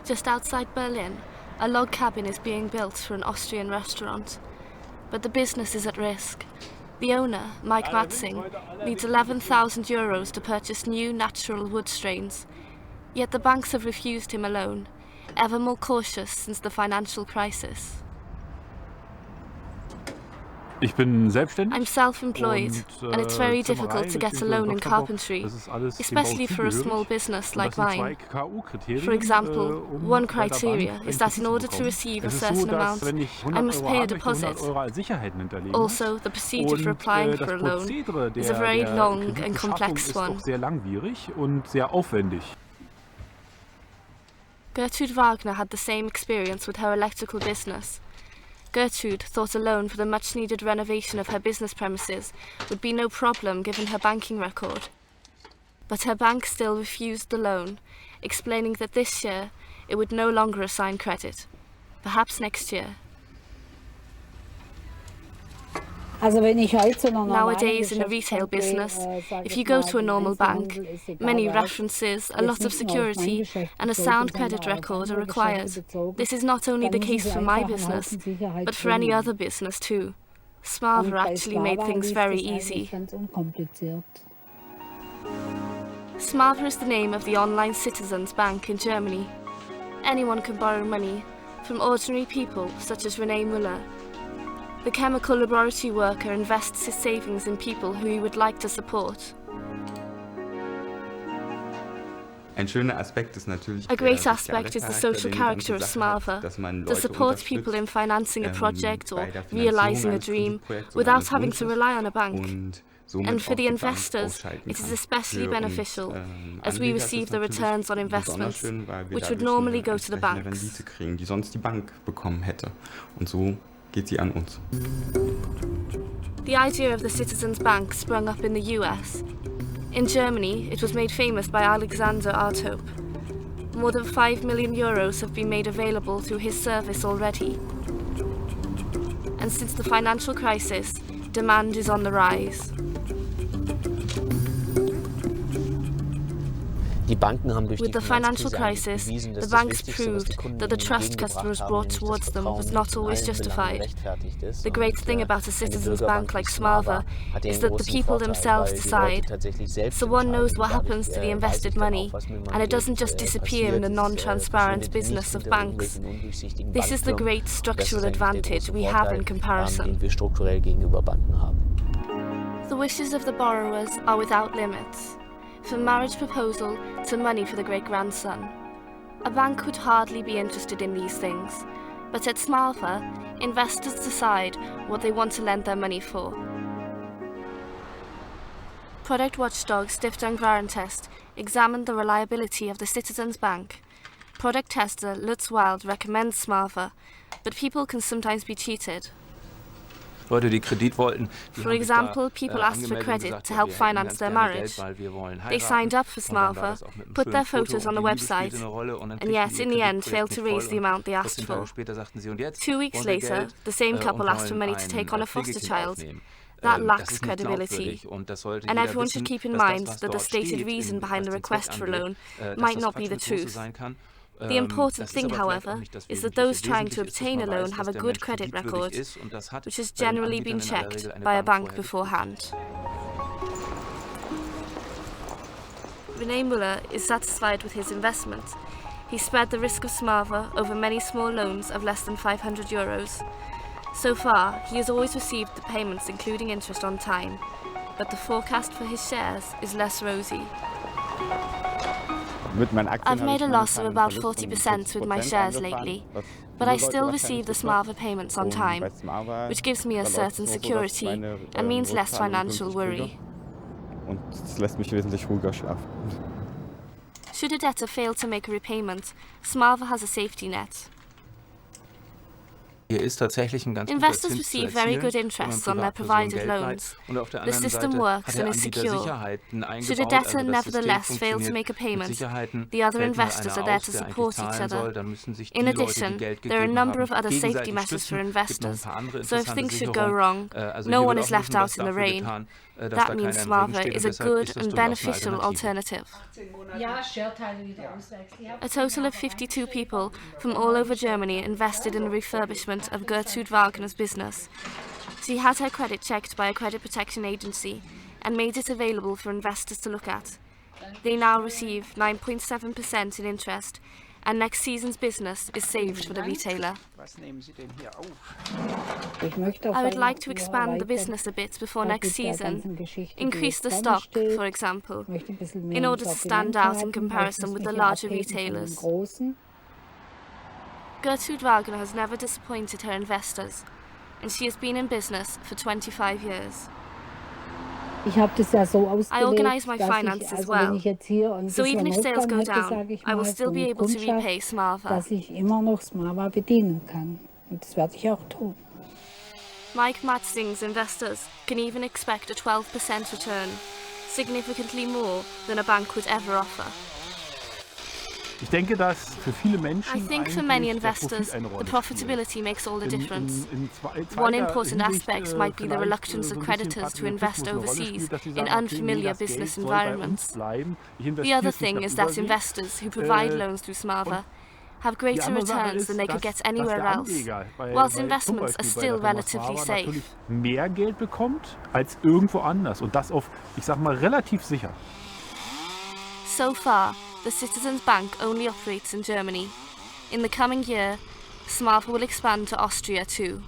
Just outside Berlin, a log cabin is being built for an Austrian restaurant. But the business is at risk. The owner, Mike Matzing, needs €11,000 to purchase new natural wood strains. Yet the banks have refused him a loan, ever more cautious since the financial crisis. Ich bin selbstständig. I'm self-employed, and it's very difficult to get a loan in carpentry, especially for a small business like mine. For example, one criteria is that in order to receive a certain amount, I must pay a deposit. Also, the procedure for applying for a loan is a very long and complex one. Gertrude Wagner had the same experience with her electrical business. Gertrude thought a loan for the much-needed renovation of her business premises would be no problem given her banking record. But her bank still refused the loan, explaining that this year it would no longer assign credit. Perhaps next year. Nowadays, in a retail business, if you go to a normal bank, many references, a lot of security, and a sound credit record are required. This is not only the case for my business, but for any other business too. Smava actually made things very easy. Smava is the name of the online citizens bank in Germany. Anyone can borrow money, from ordinary people such as René Müller. The chemical laboratory worker invests his savings in people who he would like to support. A great aspect is the social character of Smava, to support people in financing a project or realizing a dream without having to rely on a bank. And for the investors, it is especially beneficial, as we receive the returns on investments, which would normally go to the banks. The idea of the Citizens Bank sprung up in the US. In Germany, it was made famous by Alexander Artopé. More than €5 million have been made available through his service already. And since the financial crisis, demand is on the rise. With the financial crisis, the banks proved that the trust customers brought towards them was not always justified. The great thing about a citizens bank like Smava is that the people themselves decide, so one knows what happens to the invested money, and it doesn't just disappear in the non-transparent business of banks. This is the great structural advantage we have in comparison. The wishes of the borrowers are without limits. From marriage proposal to money for the great-grandson. A bank would hardly be interested in these things, but at Smava, investors decide what they want to lend their money for. Product watchdog Stiftung Warentest examined the reliability of the Citizens Bank. Product tester Lutz Wild recommends Smava, but people can sometimes be cheated. For example, people asked for credit to help finance their marriage. They signed up for Smava, put their photos on the website, and yet in the end failed to raise the amount they asked for. 2 weeks later, the same couple asked for money to take on a foster child. That lacks credibility, and everyone should keep in mind that the stated reason behind the request for a loan might not be the truth. The important thing, however, is that those trying to obtain a loan have a good credit record, which has generally been checked by a bank beforehand. René Müller is satisfied with his investment. He spread the risk of Smava over many small loans of less than €500. So far, he has always received the payments including interest on time, but the forecast for his shares is less rosy. I've made a loss of about 40% with my shares lately, but I still receive the Smava payments on time, which gives me a certain security and means less financial worry. Should a debtor fail to make a repayment, Smava has a safety net. Investors receive very good interest on their provided loans. The system works and is secure. Should a debtor nevertheless fail to make a payment, the other investors are there to support each other. In addition, there are a number of other safety measures for investors, so if things should go wrong, no one is left out in the rain. That means Smava is a good and beneficial alternative. A total of 52 people from all over Germany invested in the refurbishment of Gertrude Wagner's business. She had her credit checked by a credit protection agency and made it available for investors to look at. They now receive 9.7% in interest, and next season's business is saved for the retailer. I would like to expand the business a bit before next season, increase the stock, for example, in order to stand out in comparison with the larger retailers. Gertrude Wagner has never disappointed her investors, and she has been in business for 25 years. I organize my finances well, so even if sales go down, I will still be able to repay Smava. Mike Matzing's investors can even expect a 12% return, significantly more than a bank would ever offer. Ich denke, dass für viele Menschen I think for many investors, the profitability makes all the difference. One important aspect might be the reluctance of creditors to invest overseas in unfamiliar business environments. The other thing is that investors who provide loans through Smava have greater returns than they could get anywhere else, whilst investments are still relatively safe. Mehr Geld bekommt als irgendwo anders und das auf, ich sag mal, relativ sicher. So far, the Citizens Bank only operates in Germany. In the coming year, Smava will expand to Austria too.